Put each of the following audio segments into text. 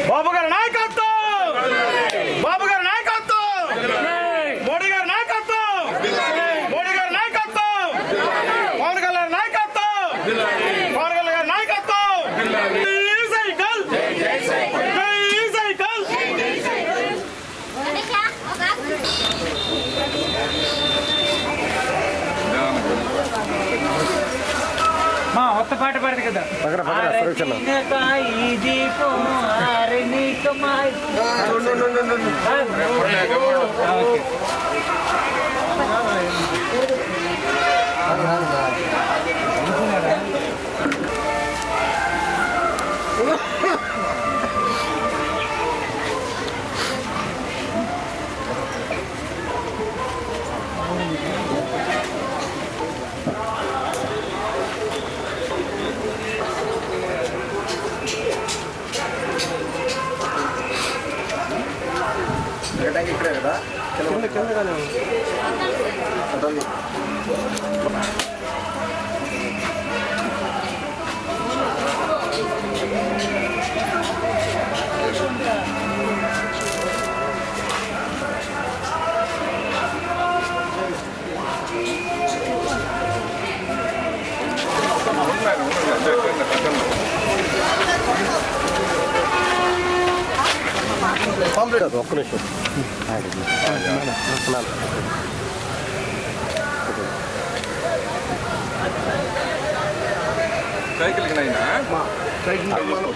బాబు గారి నాయకత్వం, బాబు గారి నాయకత్వం, మోడీ గారి నాయకత్వం, మోడీ గారి నాయకత్వం, పవన్ కళ్యాణ్ నాయకత్వం, పవన్ కళ్యాణ్ గారి నాయకత్వం. సైకిల్ జై సైకిల్. మా కొత్త పాట పాడదు కదా ఇక్కడే కదా కిందగానే కంప్లీట్ అవుతుంది. ఒక్క నిమిషం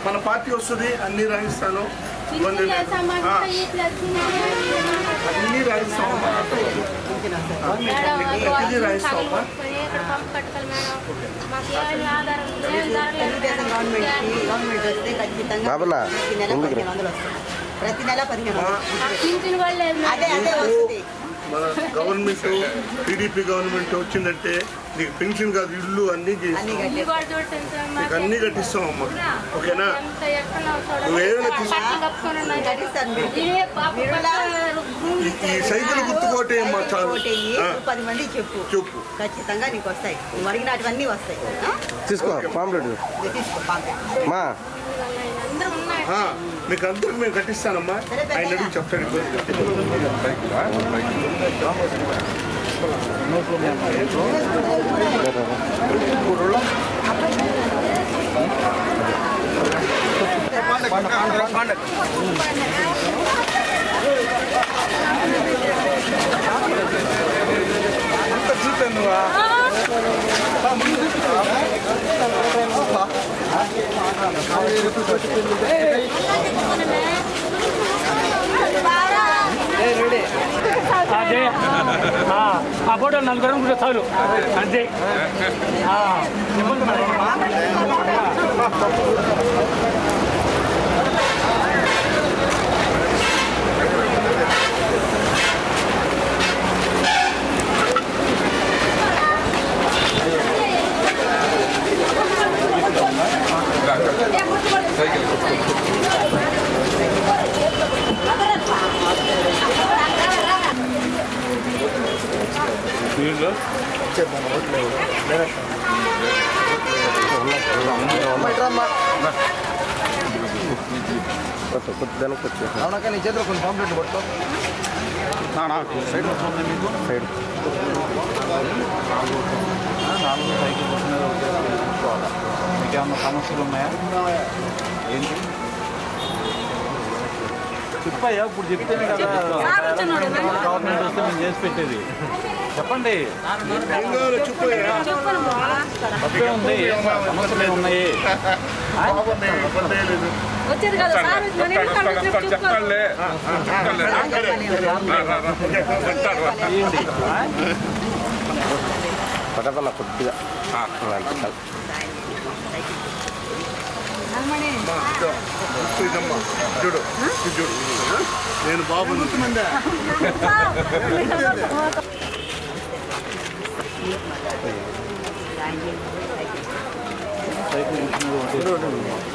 మన పార్టీ వస్తుంది, అన్ని రాయిస్తాను, అన్ని రాయిస్తామమ్మా, ఇది రాయిస్తామమ్మా. ప్రతి నెల 15 మన గవర్నమెంట్ టీడీపీ గవర్నమెంట్ వచ్చిందంటే నీకు పెన్షన్ కాదు, ఇల్లు అన్ని అన్ని కట్టిస్తామమ్మా. ఓకేనా? నువ్వు ఏదైనా ఈ సైకిల్ గుర్తుకోటే అమ్మా, చాలు. 10 మంది చెప్పు చెప్పు, ఖచ్చితంగా నీకు వస్తాయి. నువ్వు అడిగినటువన్నీ వస్తాయి. తీసుకో పాంప్లెట్ మా మీకు అందరికి మేము కట్టిస్తానమ్మా. ఆయన అడిగి చెప్తాడు. చూస్తాను అదే ఆ ఫోటో 4 కూడా చాలు అంతే. అవునా? నీ చేతిలో కొన్ని పాంప్లెట్లు పట్టుకో. సైడ్ సైడ్ 4 సైకిల్ చూసుకోవాలా? మీకేమన్నా సమస్యలు ఉన్నాయా? ఏంటి చెప్పయ్యా? ఇప్పుడు చెప్తేనే కదా గవర్నమెంట్ వస్తే మేము చేసి పెట్టేది. చెప్పండి, తప్పే ఉంది, సమస్యలు ఉన్నాయి. పక్కన కొద్దిగా ఇదమ్మా చూడు చూడు నేను బాబు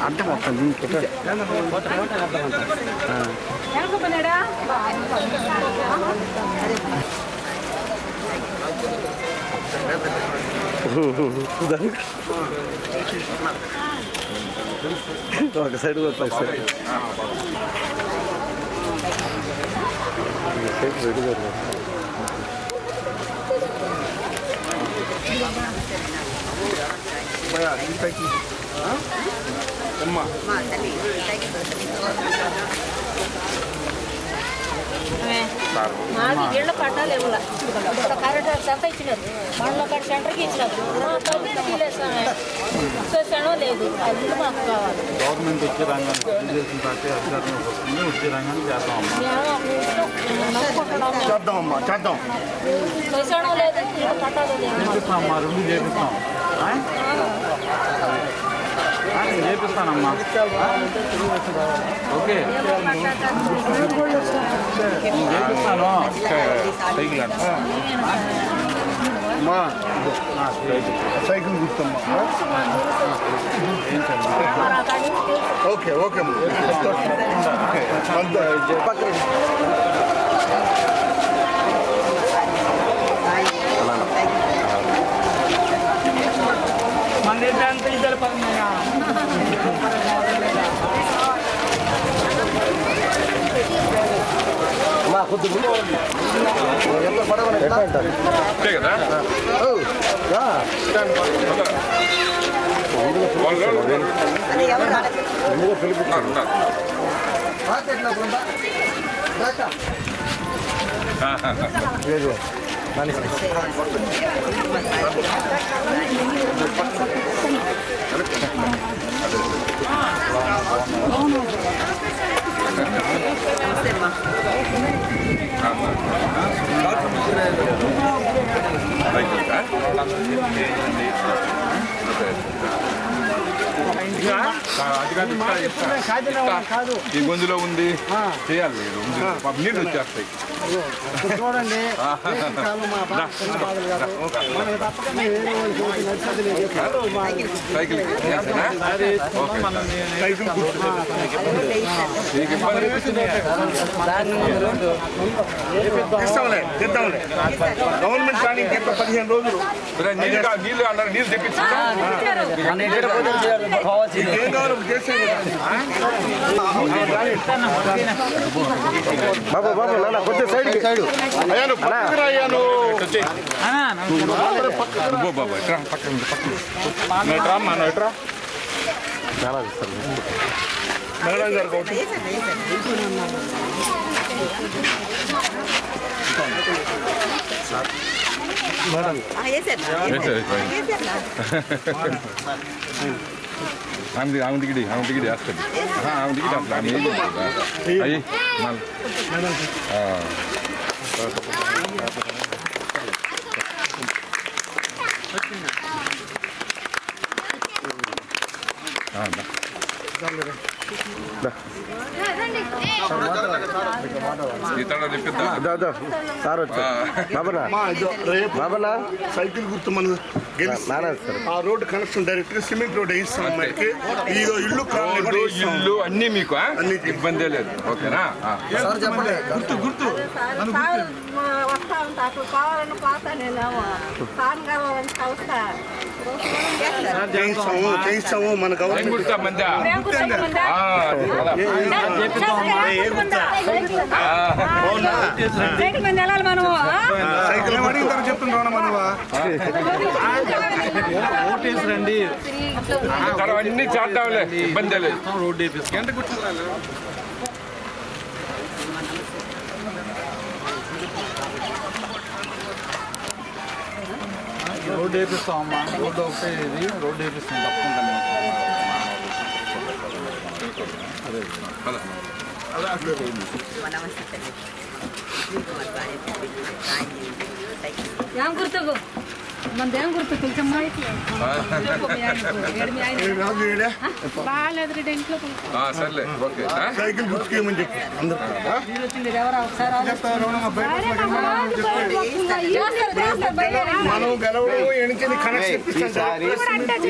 అంటే మొత్తం ఒక సైడ్ ఒక సైడ్ అమ్మా మాది ఇళ్ళ పట్టాలు ఇవ్వాలి ఇక్కడ కరెంట్ అంతా ఇచ్చినారు మనలో అక్కడ సెంటర్కి ఇచ్చినారు చూసానో లేదు అది మాకు కావాలి. గవర్నమెంట్ వచ్చే రంగాన్ని తెలుగుదేశం పార్టీ అధికారంలోకి వస్తుంది, వచ్చే రంగాన్ని చేద్దామమ్మా చేద్దాం చూసానో లేదు ఇళ్ళ పట్టాలు లేదు. చేపిస్తాం అమ్మా, రెండు చేపిస్తాం. నేను చేపిస్తానమ్మా. ఓకే నేను చేపిస్తాను. అమ్మా సైకిల్ గుర్తమ్మా ఓకే ఓకే పక్కన మన అంతా ఇద్దరు ఇబ్బందిలో ఉంది చేయాలి నీళ్ళు వచ్చేస్తాయి చూడండి సైకిల్ గవర్నమెంట్ కానీ 15 రోజులు నీళ్ళు అన్నారు, నీళ్ళు తెప్పించా ఏం కావాలి చేసేది బాబు బాబు నాన్న కొంచెం సైడ్ సైడ్ అయ్యాను అయ్యాను బాబా ఎట్రా పక్కన ఎట్రా మేడం గారు ఒకటి ఆమె దిగిడి వేస్తుంది ఆమె దిగిడి అసలు ఆమె ఏం చేస్తుందా అయ్యి సార్ వచ్చా బాబనా సైకిల్ గుర్తు మనం ఆ road connection direct cement road వేయిస్తాం మనకి ఇదో ఇల్లు ఇల్లు అన్ని మీకు అన్ని ఇబ్బంది లేదు ఓకేనా గుర్తు గుర్తు వస్తా ఉంటా అక్కడ కావాలని పోతా నేనేమో చేయిస్తాము మన గవర్నమెంట్ సైకిల్ చెప్తున్నాం ఓటేసి రండి, అన్ని చేద్దాంలే ఇబ్బంది లేదు. రోడ్డు వేపిస్తాం. రోడ్డు వేపిస్తాం అమ్మా, రోడ్డు ఒకటే ఇది రోడ్డు వేపిస్తాం తప్పకుండా. ఏం గుర్తుకు మనదేం గుర్తు తెలుసమ్మా రాజు ఏడా? బాగాలేదు రెడ్డి ఇంట్లో సర్లే ఓకే సైకిల్ గుర్తుకేమని చెప్పు అందరూ ఎవరా ఒకసారి మనం గెలవడం ఎన్నికని కనెక్షన్ ఇప్పిస్తాం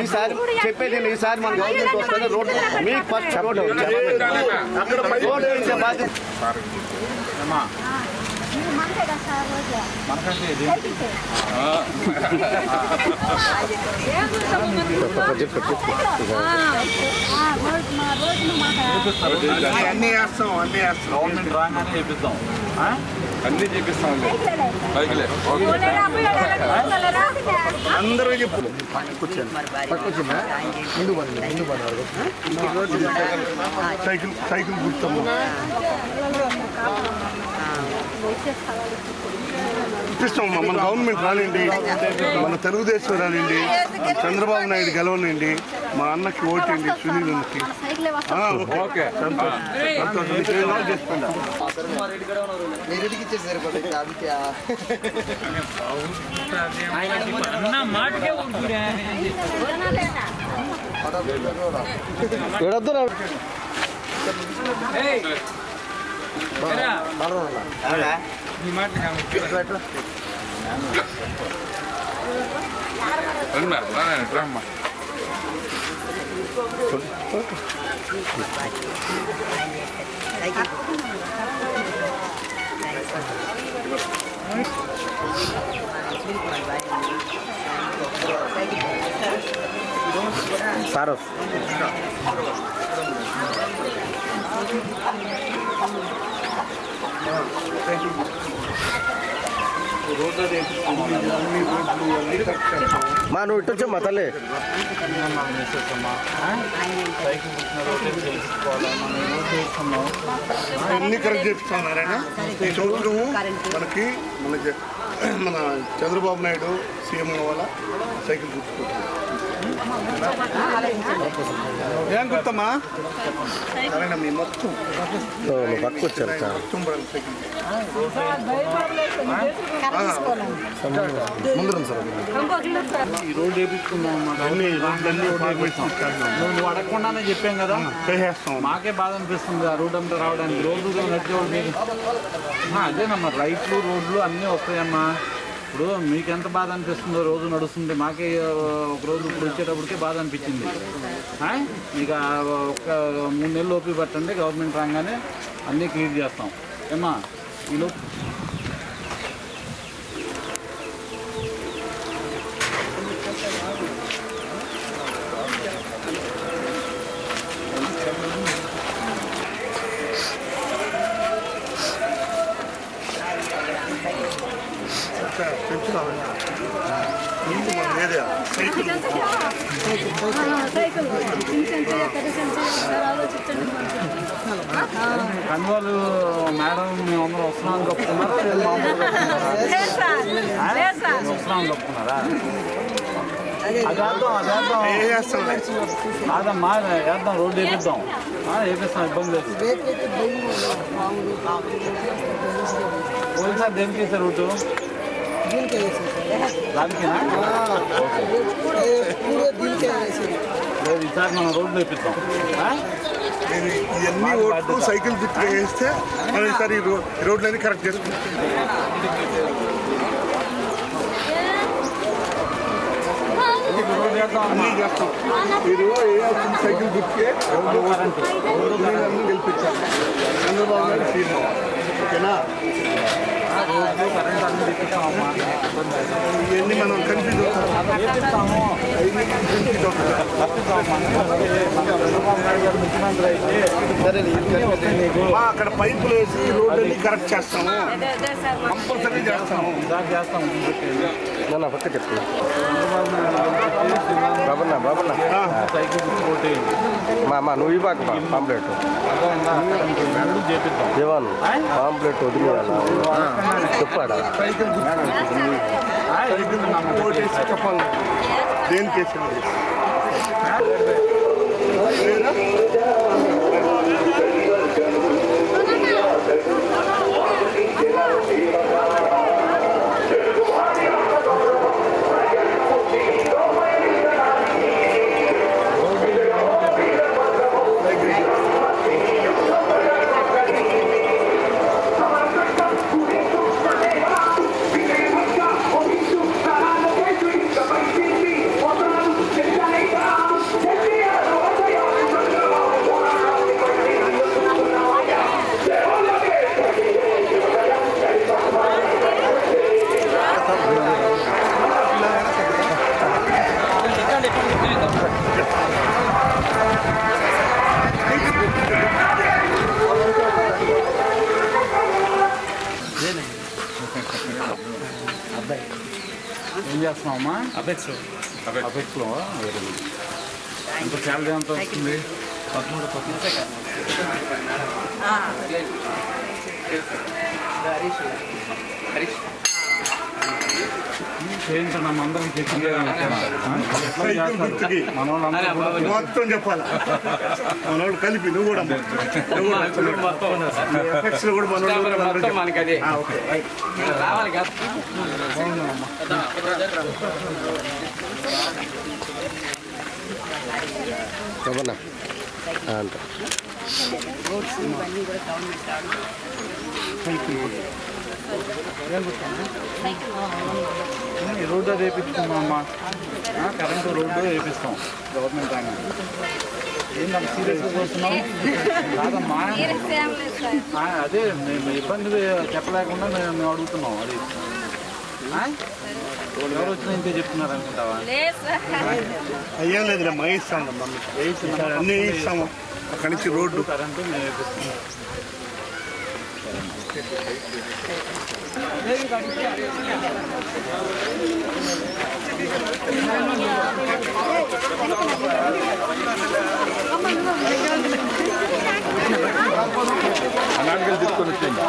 ఈసారి చెప్పేది ఈసారి మన గవర్నమెంట్ వస్తుంది రోడ్డు మీకు ఫస్ట్ రోడ్డు అక్కడ రోడ్డు వేసే బాధ్యత మనకంటే ఇది అన్నీ వేస్తాం అన్నీ వేస్తాం గవర్నమెంట్ రాగానే చేపిస్తాం. అన్నీ చేపిస్తాం బైక్లే అందరూ చెప్పు సైకిల్ సైకిల్ గుర్తమ్మ ఇప్పిస్తామమ్మా. మన గవర్నమెంట్ రానండి, మన తెలుగుదేశం రానండి, చంద్రబాబు నాయుడు గెలవనండి, మా అన్నకి ఓటండి, సునీల్ అన్నకి. ఓకే సంతోషం చేసుకోండి. రమ్మా సార్ మా నువ్వు ఇటు వచ్చమ్మా తల్లి. అన్ని కరెక్ట్ చేపిస్తున్నారైనా ఈ సంవత్సరము మనకి మన చంద్రబాబు నాయుడు సీఎం కావాలా సైకిల్ గుర్తుకుంటాం. ఏం గుర్తమ్మా? సరేనా మీ మొత్తం పక్క వచ్చారు మొత్తం సైకిల్ ఈ రోడ్డు వేపించుకుందాం అన్నమాట. అన్ని రోడ్లన్నీ నువ్వు అడగకుండానే చెప్పాం కదా, చేసేస్తాం. మాకే బాధ అనిపిస్తుంది ఆ రోడ్డు అంతా రావడానికి. రోడ్డు నడిచేవాడు మీరు అదేనమ్మా, రైట్లు రోడ్లు అన్నీ వస్తాయమ్మా. ఇప్పుడు మీకు ఎంత బాధ అనిపిస్తుందో రోజు నడుస్తుంది, మాకే ఒక రోజు ఇప్పుడు వచ్చేటప్పటికే బాధ అనిపించింది. ఇక ఒక 3 నెలలు ఓపి పట్టండి, గవర్నమెంట్ రాగానే అన్నీ క్లియర్ చేస్తాం ఏమ్మా. ఈలోపు కన్వాలు మేడం మేమందరం వస్తున్నాం కప్పుకున్నారా, వస్తున్నాం కప్పుకున్నారా? అదేద్దాం కాదమ్మా, వేద్దాం రోడ్డు వేపిద్దాం, వేపిస్తాం, ఇబ్బంది లేదు. పోయినసారి దేనికి వేసారు రూటు? దానికేనా? లేదు, ఈసారి మనం రోడ్డు వేపిస్తాం. ఇవన్నీ ఓట్లు సైకిల్ గుర్తుగా వేస్తే మనం ఈసారి ఈ రోడ్లన్నీ కరెక్ట్ చేసుకుంటాం. అన్నీ చేస్తాం. మీరు వేయాల్సిన సైకిల్ గుర్తుకే అన్నీ గెలిపించాలి. చంద్రబాబు నాయుడు సీఎం ఓకేనా? ఇవన్నీ మనం కన్ఫ్యూజ్ అవుతాం. అక్కడ పైపులు వేసి రోడ్లన్నీ కరెక్ట్ చేస్తాము, కంపల్సరీ చేస్తాము. పక్క చెప్పు బాబన్నా సైకిల్ ఓటేయండి. మా నువ్వు ఇవ్వక పాంప్లెట్ దేవాను పాంప్లెట్ వదిలేయాల చెప్పాడా? సైకిల్ ఓటేసి చెప్పండి దేనికి వేసాను. ఏం చేస్తున్నావమ్మా? అపెక్స్లో. Very good. ఎంత శాలరీ ఎంత వస్తుంది? 13. చేయించండి అమ్మ, అందరం చెప్పింది మన వాళ్ళందరూ మొత్తం చెప్పాలా మనోడు కలిపి నువ్వు కూడా ఎఫెక్ట్స్ లో కూడా మనోడు మనకి చెప్పనా అంత రోడ్డు అది వేయించుకున్నామమ్మా, కరెంటు రోడ్డు వేపిస్తాం గవర్నమెంట్ ఆయన. ఏంటమ్మా సీరియస్గా చూస్తున్నాం? కాదమ్మా, అదే మేము ఇబ్బంది చెప్పలేకుండా మేము అడుగుతున్నాం. అది ఎవరు వచ్చినా ఇంతే చెప్తున్నారు అనుకుంటావా? అయ్యా లేదు మా ఇస్తాము అన్నీ ఇస్తాము. అక్కడి నుంచి రోడ్డు కరెంటు మేము వేపిస్తాం. నాన్నగారు తీసుకొని వచ్చింది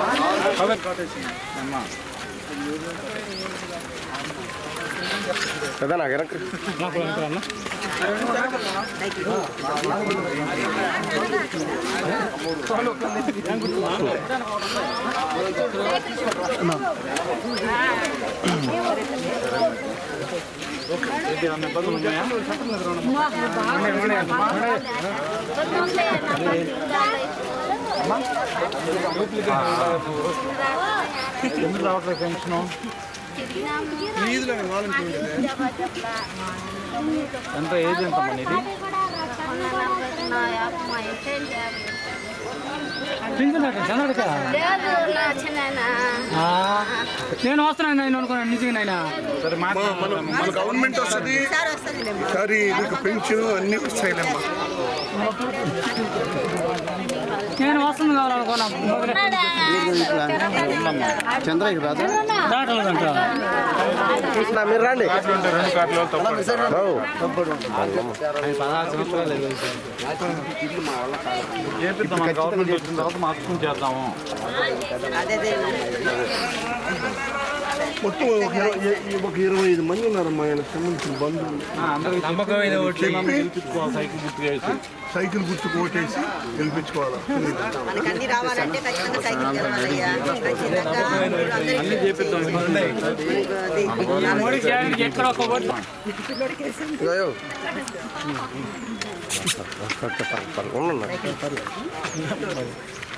అమ్మా కదా నాకు ఇబ్బందులు ఉన్నాయా? ఎందుకు రావట్లేదు పెన్షను? ఎంత ఏజ్ ఎంత మన ఇది? నేను వస్తున్నాను ఆయన అనుకున్నాను నిజంగా. సరే మన గవర్నమెంట్ వస్తుంది సరే, మీకు పెన్షన్ అన్నీ వస్తాయిలేమ్మా. నేను వస్తుంది కావాలనుకున్నా చంద్రయ్య రాదు దాటలేదంట. మీరు రండి. 2 కార్లు చేపిద్దాం, మన గవర్నమెంట్ వచ్చిన తర్వాత మార్చుకుని చేద్దాము. మొత్తం ఒక 25 మంది ఉన్నారమ్మా ఆయనకు సంబంధించిన బంధువులు. అందరికి గెలిపించుకోవాలి, సైకిల్ గుర్తు చేసి. సైకిల్ గుర్తుకు ఓటేసి గెలిపించుకోవాలి. మనకి అన్ని రావాలంటే ఖచ్చితంగా సైకిల్ గెలవాలయ్యా. అన్నీ చేపిద్దాం. ఎక్కడ ఒక ఓటు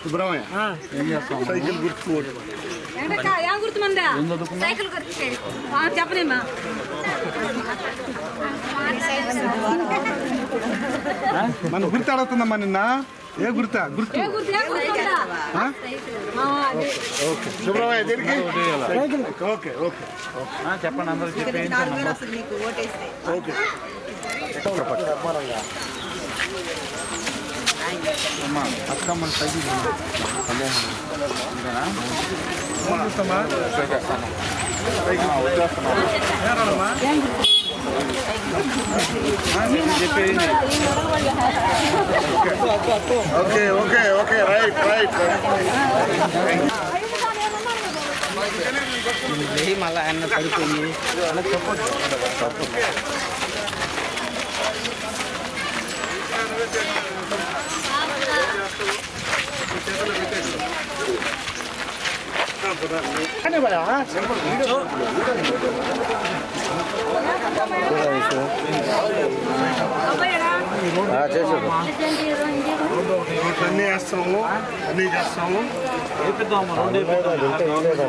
సుబ్రహ్మణ్య ఏం చేస్తాం? సైకిల్ గుర్తుకు ఓటు. చెప్పలేమా మన గుర్తు అడుగుతుందమ్మా నిన్న. ఏ గుర్తా? గుర్తు సుబ్రహ్మణ్య దేనికి? ఓకే ఓకే చెప్పండి, అందరూ చెప్పి 4,000 వస్తుంది మీకు ఓటేస్తే. ఓకే. అమ్మా అక్కమ్మని cycle okay okay okay right right. మళ్ళీ ఆయన పడిపోయింది. అన్నీ వేస్తాము, అన్నీ చేస్తాము. వేపిద్దాము, రోడ్డు వేపిద్దాం.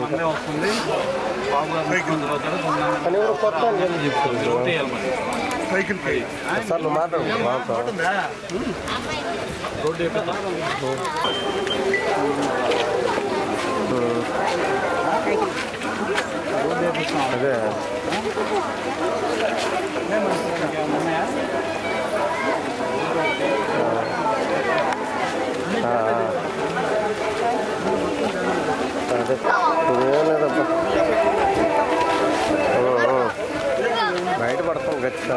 మనమే వస్తుంది బాబు రోడ్డు వేయాలి. సైకిల్ సార్ నువ్వు మాట్లాడు. రోడ్డు వేపిద్దాం. రోడ్డు వేపిస్తాం. అదే అదే లేదబ్బా. ఈ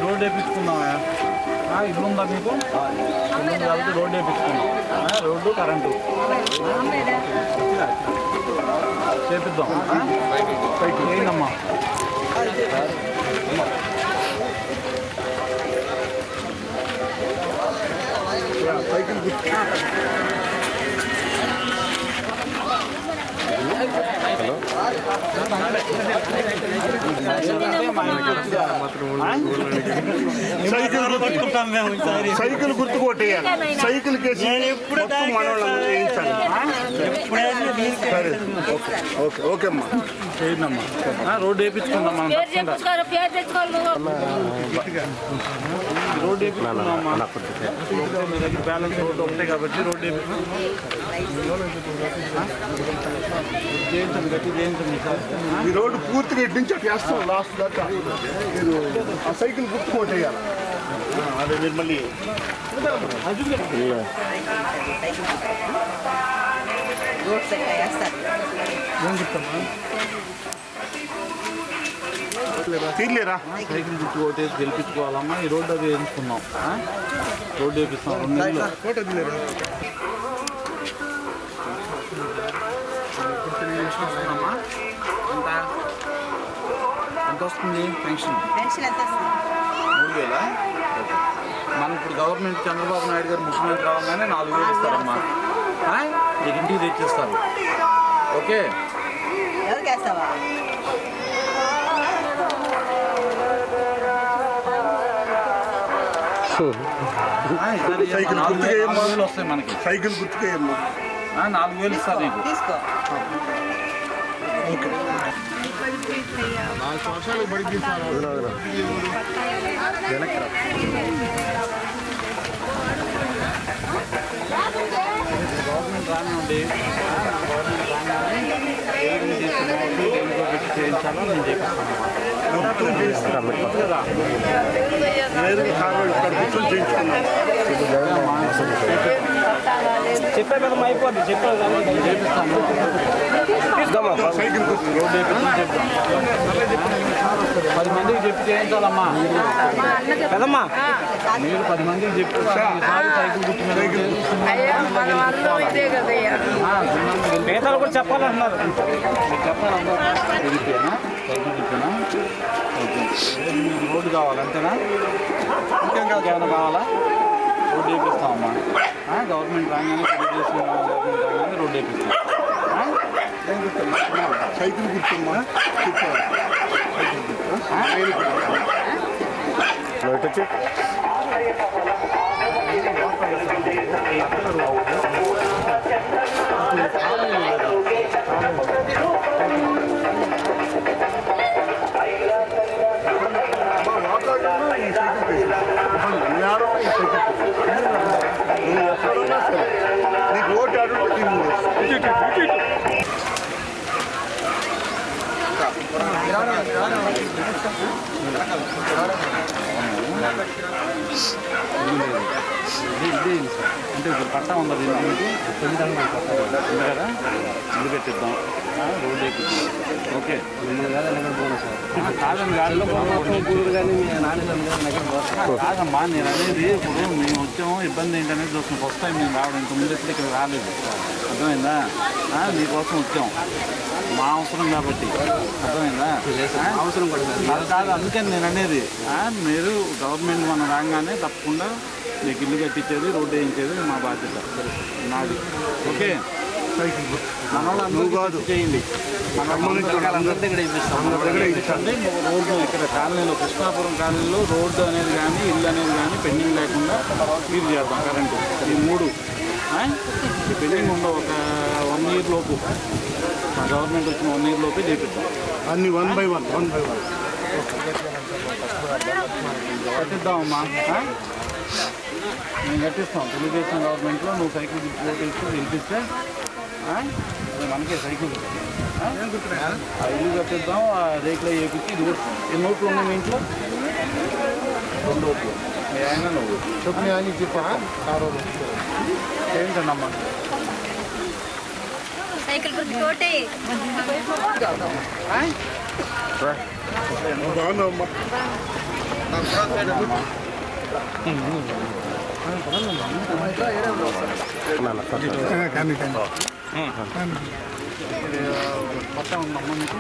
రోడ్డు వేయించుకున్నావా? ఇల్లు ఉందా మీకు? ఇల్లు కాబట్టి రోడ్డు వేయించుకున్నాం. రోడ్డు కరెంటు చేపిద్దాం. ఏంటమ్మా సైకిల్ సైకిల్ గుర్తు కొట్టేయాలి. సైకిల్ కేసి సరే ఓకే ఓకే అమ్మా చేయిందమ్మా. రోడ్డు వేయించుకుందాం మనం. రోడ్డు వేయించుకున్నామమ్మా. మీ దగ్గర బ్యాలెన్స్ రోడ్డు ఉంటాయి కాబట్టి రోడ్డు చేయించండి, గట్టి చేయించండి సార్. ఈ రోడ్డు పూర్తిగా ఇటు నుంచి అటు వేస్తాం లాస్ట్ దాకా. మీరు ఆ సైకిల్ గుర్తు కొట్టేయాలి. అదే మీరు మళ్ళీ రోడ్ సైడ్ వేస్తారు. తీర్లేరా? సైకిల్ గుర్తు కొట్టేసి గెలిపించుకోవాలమ్మా. ఈ రోడ్డు అది వేయించుకున్నాం. రోడ్డు వేపిస్తాం 2 నెలలు. అమ్మా ఎంత వస్తుంది పెన్షన్? పెన్షన్ ఎంత వస్తుంది? 3000. మన ఇప్పుడు గవర్నమెంట్ చంద్రబాబు నాయుడు గారు ముఖ్యమంత్రి రావగానే 4000 ఇస్తారమ్మా. నీకు ఇంటికి తెచ్చిస్తారు. ఓకే ఎవరికి వేస్తావా? సైకిల్ 4000 వస్తాయి మనకి. సైకిల్ గుర్తుకేయమ్మా. 4000 ఇస్తారు నీకు. తీసుకో. 4 సంవత్సరాలకు బడికి గవర్నమెంట్ రానివ్వండి. గవర్నమెంట్ రాగానే పెట్టి చేయించాలో నేను చేపిస్తాను. చెప్పే కదా అయిపోద్ది. చెప్పాను చేపిస్తాను. సైకిల్ గుర్తు రోడ్డు వేపిస్తాను చెప్తాను. 10 మందికి చెప్పి చేయించాలమ్మా. కదమ్మా మీరు 10 మందికి చెప్పి ఈసారి సైకిల్ గుర్తు మీద నేతలు కూడా చెప్పాలంటున్నారు. చెప్పాలమ్మా. వెళ్ళిపోయానా సైకిల్ గుర్తునా? ఓకే. మీకు రోడ్డు కావాలి అంతేనా? ఇంకేమైనా కావాలా? రోడ్డు వేపిస్తామమ్మా. గవర్నమెంట్ రాగానే తెలుగుదేశం గవర్నమెంట్ రాగానే రోడ్డు వేపిస్తాం. సైకిల్ గుర్తుమ్మా. నీకు ఓటు ఆడు అంటే ఇప్పుడు పట్టా ఉన్నది మీకు 9 ఉంది కదా, ఇల్లు పెట్టిద్దాం. రోడ్డు వేపిద్దాం. ఓకే కాదండి. కాదమ్మా నేను అనేది ఇప్పుడు మేము వచ్చాము ఇబ్బంది ఏంటనేది చూస్తాం. ఫస్ట్ టైం మేము రావడం, ఇంత ముందు ఎప్పుడు ఇక్కడ రాలేదు. అర్థమైందా? మీకోసం వచ్చాం, మా అవసరం కాబట్టి. అర్థమైందా? అవసరం అది కాదు. అందుకని నేను అనేది మీరు గవర్నమెంట్ మనం రాగానే తప్పకుండా మీకు ఇల్లు కట్టించేది, రోడ్డు వేయించేది మా బాధ్యత, నాది. ఓకే మన వాళ్ళు చేయండి. రోడ్డు ఇక్కడ కాలనీలో, కృష్ణాపురం కాలనీలో రోడ్డు అనేది కానీ ఇల్లు అనేది కానీ పెండింగ్ లేకుండా మీరు చేద్దాం. కరెంటు ఈ 3 పెండింగ్ ఉండవు. ఒక 1 year లోపు గవర్నమెంట్ వచ్చిన 1 year లోపే చేపిద్దాం. అన్ని 1 by 1 కట్టిద్దామమ్మా. మేము కట్టిస్తాం. తెలుగుదేశం గవర్నమెంట్లో నువ్వు సైకిల్ ఓటేస్తూ గెలిపిస్తే మనకే సైకిల్ ఆ ఇల్లు కట్టిద్దాం. ఆ రేకులో వేపించి ఇది కూడా 2 ఓట్లు ఉన్నాయి మీ ఇంట్లో. 2 ఓట్లు. మీ ఆయన నువ్వు చెప్పిన అని చెప్పా ఏంటన్నమ్మా సైకిల్ గుర్తు కోటే బాగున్నామ్మా మొత్తం ఉందమ్మా మీకు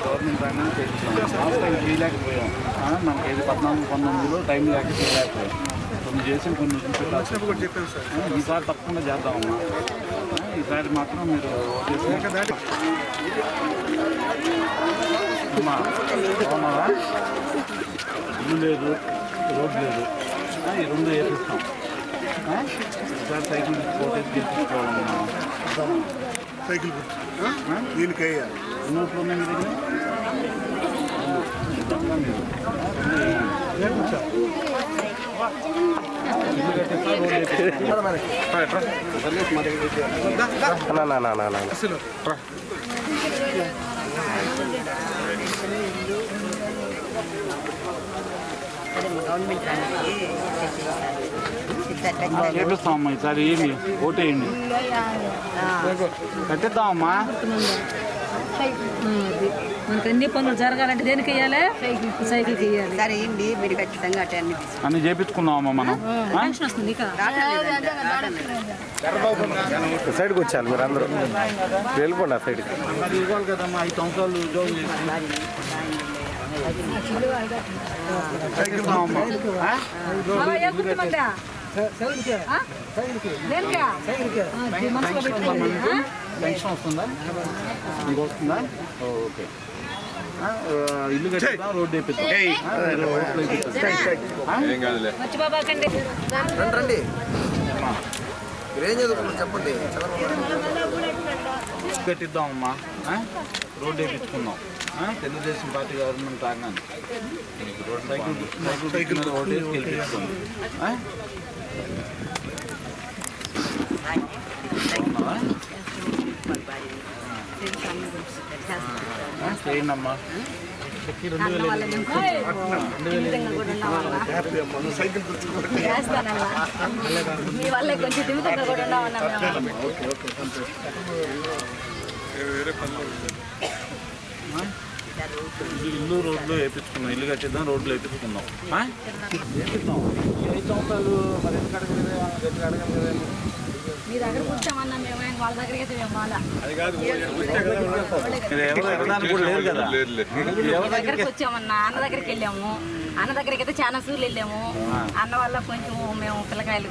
గవర్నమెంట్ అయినా లాస్ట్ టైం చేయలేకపోయాం మనకి ఏది 14-19లో టైం లేక చేయలేకపోయాం కొన్ని చేసి కొన్ని ఈసారి తప్పకుండా చేద్దామమ్మా ఈసారి మాత్రం మీరు అమ్మా బాగున్నారా ఇల్లు లేదు రోడ్ లేదు ఈ రెండు వేపిస్తాం ఈసారి సైకిల్ పోటీ గెలిపించుకోవాలమ్మా సైకిల్ దీనికి వేయాలి నోట్లు ఉన్నాయి మీ దగ్గర గవర్నమెంట్ చేపిస్తామమ్మా ఈసారి ఏమి ఓటేయండి కట్టిద్దామమ్మా మనకు అన్ని పనులు జరగాలంటే దేనికి వేయాలి సైకిల్కి వేయాలి సరే ఏంటి మీరు ఖచ్చితంగా అటే అన్ని అన్ని చేపించుకుందామమ్మా మనం పెన్షన్ వస్తుంది సైడ్కి వచ్చాను మీరు అందరూ వెళ్ళిపోండి ఆ సైడ్కి మరి ఇవ్వాలి కదమ్మా 5 సంవత్సరాలు ఉద్యోగం పెన్షన్ వస్తుందా మీకు వస్తుందా ఓకే ఇల్లు కట్టిద్దాం రోడ్డు వేపిద్దాం ఏం కాదులే రండి మీరేం చదువుకున్నారు చెప్పండి కట్టిద్దామమ్మా రోడ్డు వేయించుకుందాం తెలుగుదేశం పార్టీ గవర్నమెంట్ రాగానే రోడ్ సైకిల్ రోడ్డు వేసి గెలిపించుకోండి చేయండమ్మా మీ వల్ల కొంచెం దిగుతంగా కూడా ఉన్నామన్నా ఇల్లు రోడ్లు వేయించుకుందాం ఇల్లు కట్టిద్దాం రోడ్లు వేయించుకుందాం వేపిద్దాం 5 సంవత్సరాలు మరి ఎందుకు అడగలేదు గట్టిగా అడగలేదు మీ దగ్గరకు వచ్చామన్నా మేము వాళ్ళ దగ్గరికి అయితే మేము వాళ్ళ దగ్గరికి వచ్చామన్నా అన్న దగ్గరికి వెళ్ళాము అన్న దగ్గరికి అయితే చాలా సూర్లు వెళ్ళాము అన్న వల్ల కొంచెం మేము పిల్లకాయల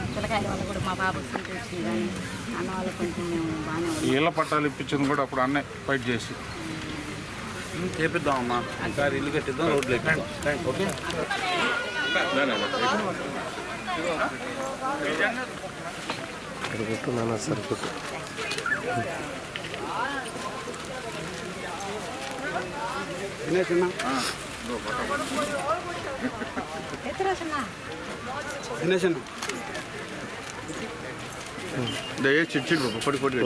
వల్ల కూడా మా బాబు వచ్చింది అన్న వల్ల కొంచెం మేము బాగానే ఇళ్ళ పట్టాలు ఇప్పించింది కూడా అప్పుడు అన్నీ ఫైట్ చేసి చేపిద్దామమ్మా ఈసారి ఇల్లు కట్టిద్దాం రోడ్లు వేపిద్దాం ఓకే సరిపోతున్నాను సరిపోతు చిడ్చిడ్ పొడి పొడి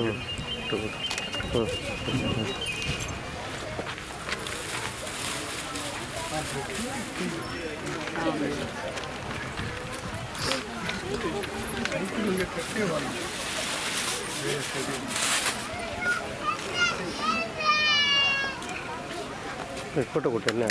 ఫోటో కొట్టండి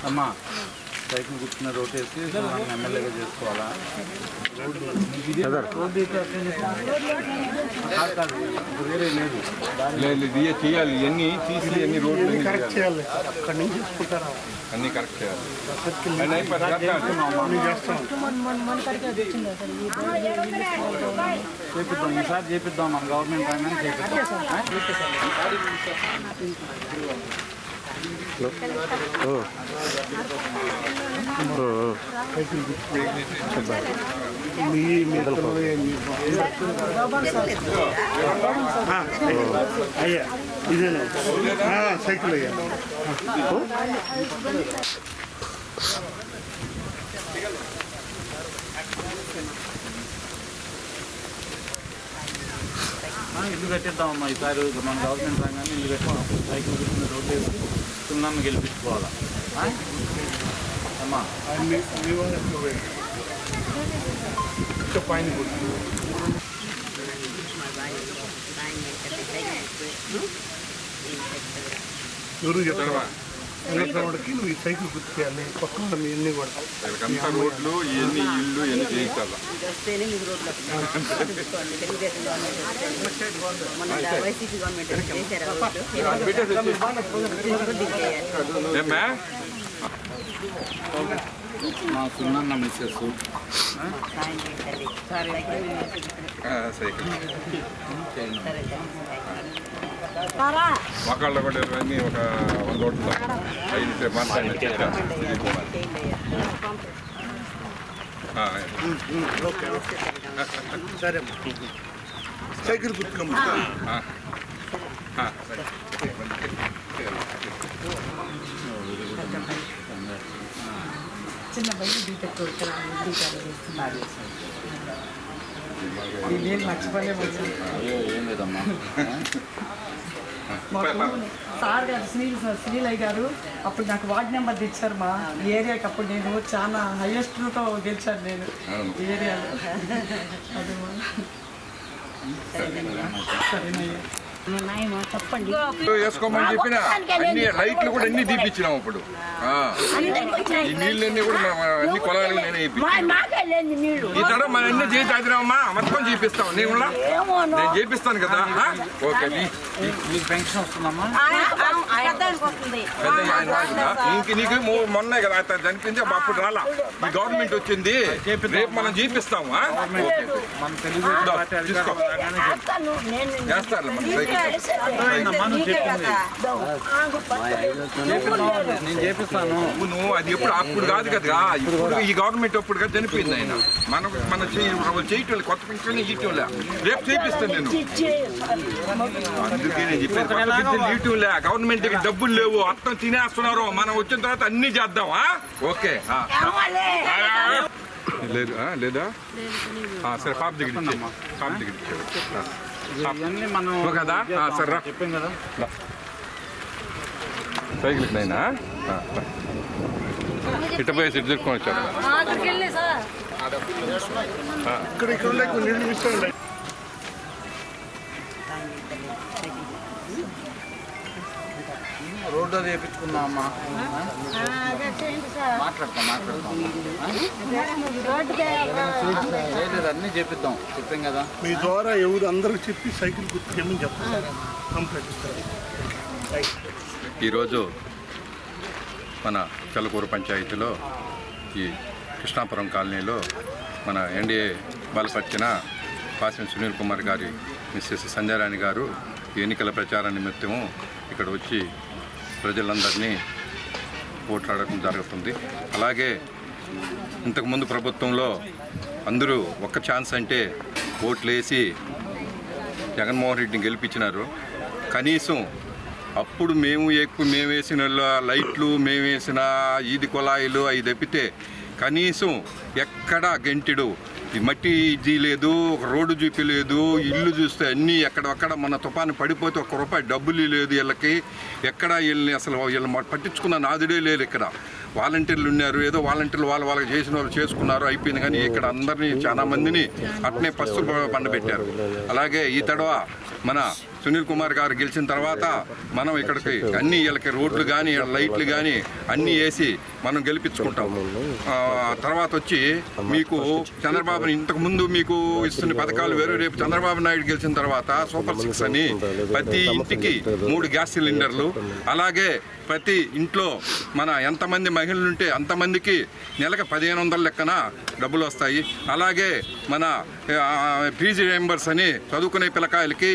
అమ్మా సైకిల్ కూర్చున్న రోడ్ వేసి ఎమ్మెల్యేగా చేసుకోవాలా రోడ్డు వేరే లేదు లేదు ఇది చేయాలి ఇవన్నీ తీసి అన్ని రోడ్లు చేయాలి అక్కడి నుంచి అన్నీ కరెక్ట్ చేయాలి చేపిద్దాం ఈసారి చేపిద్దాం మన గవర్నమెంట్ రాగానే చేపిద్దాం అయ్యా ఇదేనా సైకిల్ అయ్యా ఇల్లు కట్టిద్దామమ్మా ఈసారి మన గవర్నమెంట్ రంగాన్ని ఇల్లు కట్టిద్దాం. సైకిల్ గుర్తున్న రోడ్డు వేసి సున్నాన్ని గెలిపించుకోవాలా అమ్మా. పైన ఎవరు చెప్తావా వెంకటరాముడికి నువ్వు ఈ సైకిల్ గుర్తుకేయాలి పక్కన మీ ఇన్ని కూడా వీళ్ళకంతా రోడ్లు ఎన్ని ఇల్లు ఎన్ని చేయించాలా వస్తేనే మీకు రోడ్లు వస్తాయి. తెలుగుదేశం గవర్నమెంట్ మన వైసీపీ గవర్నమెంట్ చేశారు రోడ్డు ఏమ్మా మా సున్నన్న మిస్సెస్ సైకిల్ మొక్కల్లో కూడా ఇవన్నీ ఒక 100 రోడ్లు 5 మాట్లాడి సరే సైకిల్ గుర్తుకమ్మ చిన్న బయట బీటెక్ చేస్తున్నారు. నేను మర్చిపోలేము. ఏం లేదమ్మా. మాకు సార్ గారు శ్రీలయ్య గారు అప్పుడు నాకు వార్డ్ నెంబర్ తెచ్చారు మా ఏరియాకి. అప్పుడు నేను చాలా హైయెస్ట్తో గెలిచాను నేను ఈ ఏరియాలో. అది సరేనయ్యా తప్పండి వేసుకోమని చెప్పిన అన్ని లైట్లు కూడా అన్ని తీపిచ్చినాం. ఇప్పుడు ఈ నీళ్ళన్నీ కూడా అన్ని కొలాలి నేనే ఈ తడ మన అన్ని చేసి ఆదిరామమ్మా మొత్తం చేపిస్తాం. నేను చేపిస్తాను కదా. ఓకే మీకు పెన్షన్ వస్తుందమ్మా? నీకు మొన్నే కదా చనిపోయింది అప్పుడు రాలా. ఈ గవర్నమెంట్ వచ్చింది రేపు మనం చేపిస్తాము. మన తెలుగుదేశం పార్టీ చేస్తారు మన సైకిల్ నేను చేపిస్తాను. నువ్వు అది ఎప్పుడు అప్పుడు కాదు కదా. ఇప్పుడు ఈ గవర్నమెంట్ అప్పుడు కదా చనిపోయింది ఆయన. మన చేయటం కొత్త పెన్షన్ ఇయటం రేపు చేపిస్తాను నేను. అందుకే నేను చెప్పేది లే గవర్నమెంట్కి డబ్బులు లేవు అర్థం తినేస్తున్నారు. మనం వచ్చిన తర్వాత అన్ని చేద్దాం. ఓకే లేదు లేదా సరే పాప దగ్గర పాప దగ్గర ఇవన్నీ మనం కదా. సరే చెప్పాం కదా. సైకిల్ నైనా ఇట్ట పోయేసి ఇటు తిరుక్కొని వచ్చారు. ఇక్కడ నీళ్ళు ఇస్తాండి. రోడ్డు అది వేయించుకుందాం అమ్మా. మాట్లాడతాం లేదు అన్నీ చేపిద్దాం. చెప్పాం కదా. మీ ద్వారా ఎవరు అందరూ చెప్పి సైకిల్ గుర్తుకేమని చెప్తారు. కంప్లీట్ ఇస్తారు. ఈరోజు మన చల్లకూరు పంచాయతీలో ఈ కృష్ణాపురం కాలనీలో మన ఎన్డీఏ బలపరిచిన పాసిం సునీల్ కుమార్ గారి మిస్సెస్ సంధ్యారాణి గారు ఎన్నికల ప్రచార నిమిత్తము ఇక్కడ వచ్చి ప్రజలందరినీ ఓట్లాడటం జరుగుతుంది. అలాగే ఇంతకుముందు ప్రభుత్వంలో అందరూ ఒక్క ఛాన్స్ అంటే ఓట్లేసి జగన్మోహన్ రెడ్డిని గెలిపించినారు. కనీసం అప్పుడు మేము వేసిన లైట్లు మేము వేసిన ఈది కొలాయిలు అవి తప్పితే కనీసం ఎక్కడ గంటెడు ఈ మట్టి ఇది లేదు, ఒక రోడ్డు చూపించలేదు. ఇల్లు చూస్తే అన్నీ ఎక్కడక్కడ మన తుఫాను పడిపోతే ₹1 డబ్బులు లేదు వీళ్ళకి. ఎక్కడ వీళ్ళని అసలు వీళ్ళు పట్టించుకున్న నాదుడే లేదు. ఇక్కడ వాలంటీర్లు ఉన్నారు. ఏదో వాలంటీర్లు వాళ్ళకి చేసిన వాళ్ళు చేసుకున్నారు అయిపోయింది. కానీ ఇక్కడ అందరినీ చాలా మందిని అట్నే పస్తులు పండబెట్టారు. అలాగే ఈ తడవ మన సునీల్ కుమార్ గారు గెలిచిన తర్వాత మనం ఇక్కడికి అన్ని వీళ్ళకి రోడ్లు కానీ లైట్లు కానీ అన్నీ వేసి మనం గెలిపించుకుంటాం. తర్వాత వచ్చి మీకు చంద్రబాబు ఇంతకుముందు మీకు ఇస్తున్న పథకాలు వేరు. రేపు చంద్రబాబు నాయుడు గెలిచిన తర్వాత సూపర్ 6 అని ప్రతి ఇంటికి 3 గ్యాస్ సిలిండర్లు, అలాగే ప్రతి ఇంట్లో మన ఎంతమంది మహిళలు ఉంటే అంతమందికి నెలకు 1500 లెక్కన డబ్బులు వస్తాయి. అలాగే మన ఫీజు రియంబర్స్ అని చదువుకునే పిల్లకాయలకి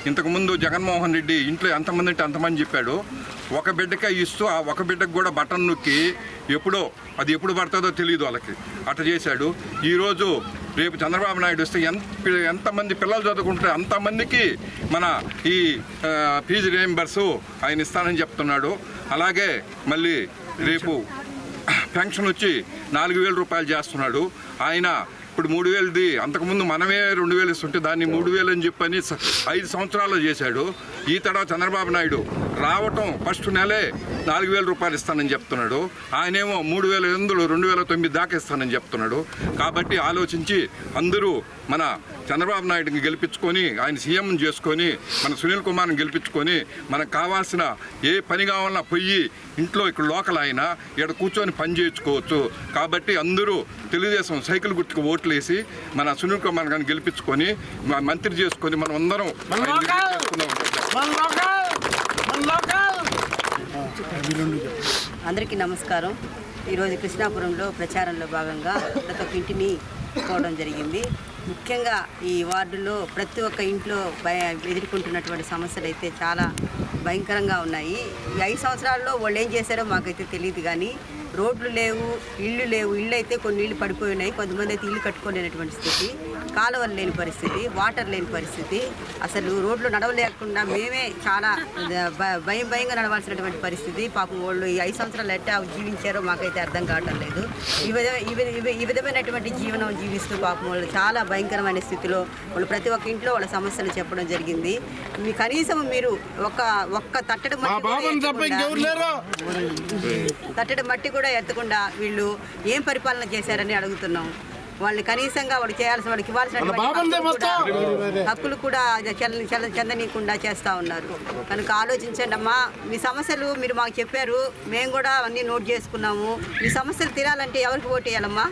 ఇంతకుముందు జగన్మోహన్ రెడ్డి ఇంట్లో ఎంతమంది అంటే అంతమంది చెప్పాడు. ఒక బిడ్డకే ఇస్తూ ఆ ఒక బిడ్డకు కూడా బటన్ నొక్కి ఎప్పుడు పడుతుందో తెలియదు వాళ్ళకి, అట్లా చేశాడు. ఈరోజు రేపు చంద్రబాబు నాయుడు వస్తే ఎంతమంది పిల్లలు చదువుకుంటే అంతమందికి మన ఈ ఫీజు రియంబర్స్ ఆయన ఇస్తానని చెప్తున్నాడు. అలాగే మళ్ళీ రేపు పెన్షన్ వచ్చి 4,000 రూపాయలు చేస్తున్నాడు ఆయన. ఇప్పుడు 3,000ది అంతకుముందు మనమే 2,000 ఇస్తుంటే దాన్ని 3,000 అని చెప్పని 5 సంవత్సరాల్లో చేశాడు. ఈ తర్వాత చంద్రబాబు నాయుడు రావటం ఫస్ట్ నెలే 4,000 రూపాయలు ఇస్తానని చెప్తున్నాడు. ఆయనేమో 3,800 2009 దాకా ఇస్తానని చెప్తున్నాడు. కాబట్టి ఆలోచించి అందరూ మన చంద్రబాబు నాయుడిని గెలిపించుకొని ఆయన సీఎం చేసుకొని మన సునీల్ కుమార్ని గెలిపించుకొని మనకు కావాల్సిన ఏ పని కావాలన్నా పొయ్యి ఇంట్లో ఇక్కడ లోకల్ అయినా ఇక్కడ కూర్చొని పని చేయించుకోవచ్చు. కాబట్టి అందరూ తెలుగుదేశం సైకిల్ గుర్తుకు ఓట్లు వేసి మన సునీల్ కుమార్ గారిని గెలిపించుకొని మంత్రి చేసుకొని మనం అందరం అందరికీ నమస్కారం. ఈరోజు కృష్ణాపురంలో ప్రచారంలో భాగంగా ప్రతి ఒక్క ఇంటిని పోవడం జరిగింది. ముఖ్యంగా ఈ వార్డులో ప్రతి ఒక్క ఇంట్లో ఎదుర్కొంటున్నటువంటి సమస్యలు అయితే చాలా భయంకరంగా ఉన్నాయి. ఈ 5 సంవత్సరాల్లో వాళ్ళు ఏం చేశారో మాకైతే తెలియదు, కానీ రోడ్లు లేవు, ఇళ్ళు లేవు. ఇళ్ళు అయితే కొన్ని ఇళ్ళు పడిపోయి ఉన్నాయి, కొంతమంది అయితే ఇల్లు కట్టుకోలేనటువంటి స్థితి, కాలువలు లేని పరిస్థితి, వాటర్ లేని పరిస్థితి, అసలు రోడ్లు నడవలేకుండా మేమే చాలా భయంగా నడవాల్సినటువంటి పరిస్థితి. పాపం వాళ్ళు ఈ 5 సంవత్సరాలు ఎట్టా జీవించారో మాకైతే అర్థం కావటం లేదు. ఈ విధమైనటువంటి జీవనం జీవిస్తూ పాపం వాళ్ళు చాలా భయంకరమైన స్థితిలో వాళ్ళు ప్రతి ఒక్క ఇంట్లో వాళ్ళ సమస్యలు చెప్పడం జరిగింది. మీ కనీసం మీరు ఒక్క తట్టడి మట్టి కూడా ఎత్తకుండా వీళ్ళు ఏం పరిపాలన చేశారని అడుగుతున్నాం. వాళ్ళు కనీసంగా వాళ్ళు చేయాల్సిన వాళ్ళకి ఇవ్వాల్సిన హక్కులు కూడా చెందనీయకుండా చేస్తూ ఉన్నారు. కనుక ఆలోచించండి అమ్మా. మీ సమస్యలు మీరు మాకు చెప్పారు, మేము కూడా అన్నీ నోట్ చేసుకున్నాము. మీ సమస్యలు తీరాలంటే ఎవరికి ఓటు వేయాలమ్మా?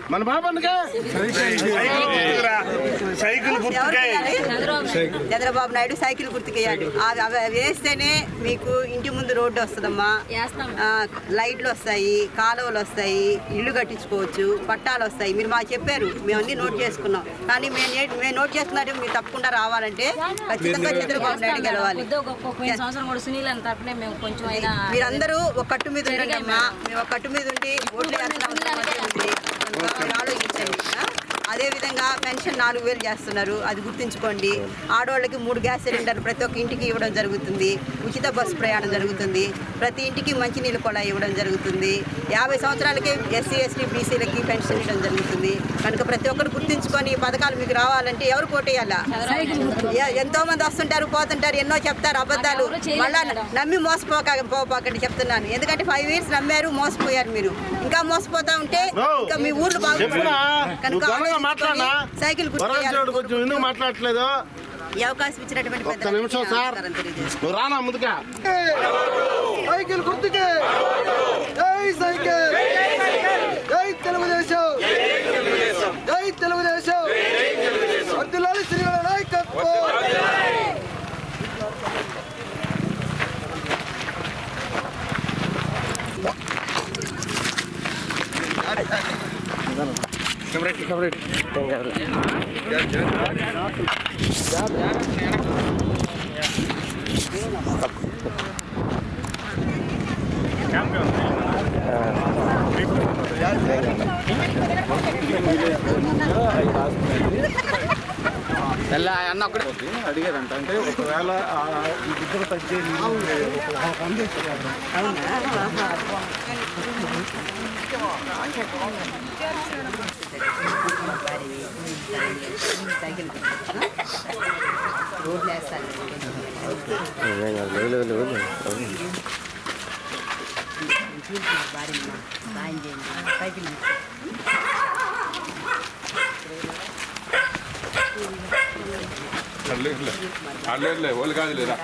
చంద్రబాబు నాయుడు సైకిల్ గుర్తుకేయాలి. అవి వేస్తేనే మీకు ఇంటి ముందు రోడ్డు వస్తుందమ్మా, లైట్లు వస్తాయి, కాలువలు వస్తాయి, ఇల్లు కట్టించుకోవచ్చు, పట్టాలు వస్తాయి. మీరు మాకు చెప్పారు, మేము అన్ని నోట్ చేసుకున్నాం. కానీ మేము నోట్ చేసుకున్నట్టు మీరు తప్పకుండా రావాలంటే ఖచ్చితంగా చంద్రబాబు నాయుడు గెలవాలి. మీరందరూ ఒక కట్టు మీద ఉండండి అమ్మా. మేము ఒక కట్టు మీద ఉండి ఓట్లు వేయాల్సిన అవసరం ఉంది. ఆలోచించండి. అదేవిధంగా పెన్షన్ 4,000 చేస్తున్నారు, అది గుర్తుంచుకోండి. ఆడవాళ్ళకి 3 గ్యాస్ సిలిండర్లు ప్రతి ఒక్క ఇంటికి ఇవ్వడం జరుగుతుంది. ఉచిత బస్సు ప్రయాణం జరుగుతుంది. ప్రతి ఇంటికి మంచినీళ్ళు కూడా ఇవ్వడం జరుగుతుంది. 50 సంవత్సరాలకి SC ST BCలకి పెన్షన్ ఇవ్వడం జరుగుతుంది. కనుక ప్రతి ఒక్కరు గుర్తుంచుకొని ఈ పథకాలు మీకు రావాలంటే ఎవరు కోటేయాలా? ఎంతో మంది వస్తుంటారు, పోతుంటారు, ఎన్నో చెప్తారు అబద్ధాలు. మళ్ళా నమ్మి మోసపోకండి చెప్తున్నాను. ఎందుకంటే 5 years నమ్మారు, మోసపోయారు. మీరు ఇంకా మోసపోతా ఉంటే ఇంకా మీ ఊర్లు బాగుంటుంది. కనుక సైకిల్ ఎందుకు మాట్లాడట్లేదు? ఈ అవకాశం ఇచ్చినటువంటి ఒక్క నిమిషం సార్, నువ్వు రానా ముందుగా. సైకిల్ గుర్తుకే జై సైకిల్, జై తెలుగుదేశం, జై తెలుగుదేశం, వర్ధిల్లాలి శ్రీగారి నాయకత్వం. అన్న అక్కడ అడిగారంట. అంటే ఒకవేళ ఇద్దరు తగ్గే రోడ్లు వేస్తారు. సాయం చేయండి. సైకిల్ అట్లే వాళ్ళు కాదు లేదా,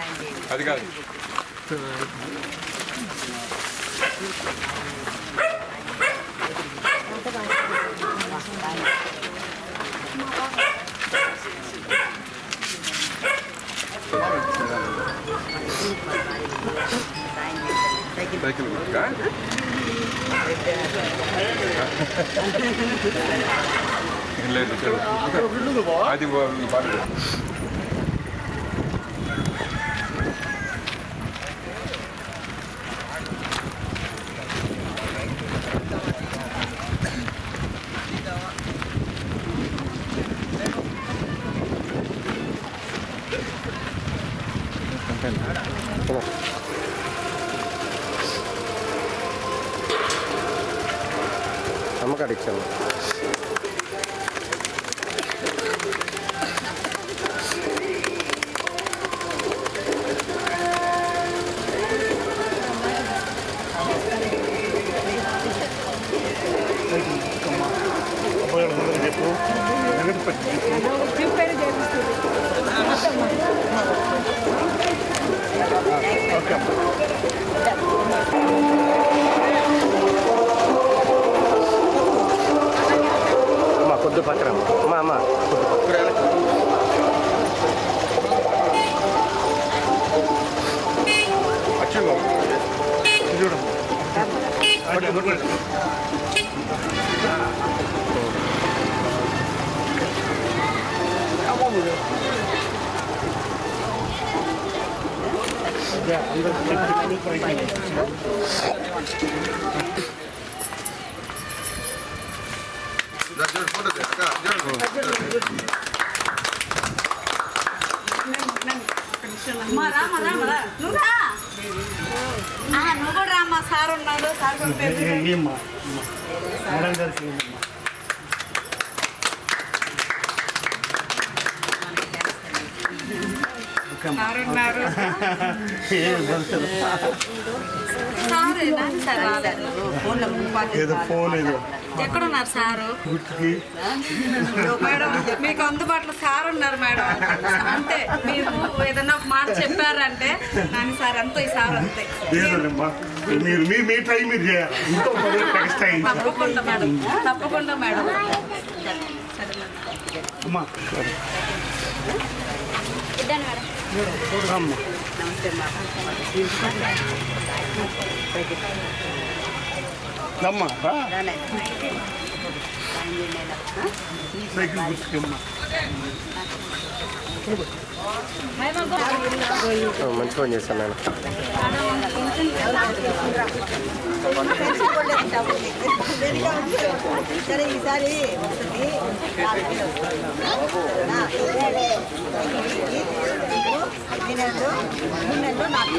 అది కాదు. సైకిల్ గుర్తుగా లేదు అది బాగా అమ్మకాడ ఇచ్చాను. చెప్పు ఓకే అమ్మా కొద్ది పక్కన అమ్మ కొద్ది పక్కన నువ్వు కూడా రామ్మా, సార్ ఉన్నాడు. సార్ కూడా ఏదో ఫోన్ ఏదో ఎక్కడున్నారు సారు? మేడం మీకు అందుబాటులో సార్ ఉన్నారు మేడం. అంటే మీరు ఏదన్నా ఒక మాట చెప్పారంటే నాని సార్ అంతా ఈ సార్ అంతే. మీరు మీ టైం మీరు చేయాలి. తప్పకుండా మేడం, తప్పకుండా మేడం. అమ్మా నమస్తే అమ్మా రాలే సైకిల్ గుర్తుకమ్మా మంచి ఫోన్ చేస్తాను నేను. సరే ఈసారి నెలలో నాకు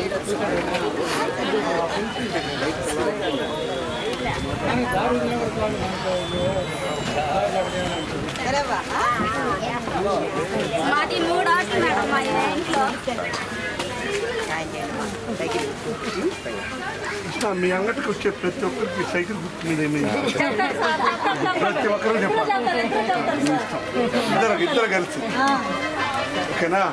సరేవా మాది 3 ఆటలు మేడం మా ఇంట్లో. మీ అంగటికి వచ్చే ప్రతి ఒక్కరికి సైకిల్ గుర్తు మీద ప్రతి ఒక్కరు చెప్పాలి. ఇద్దరు కలిసి ఓకేనా?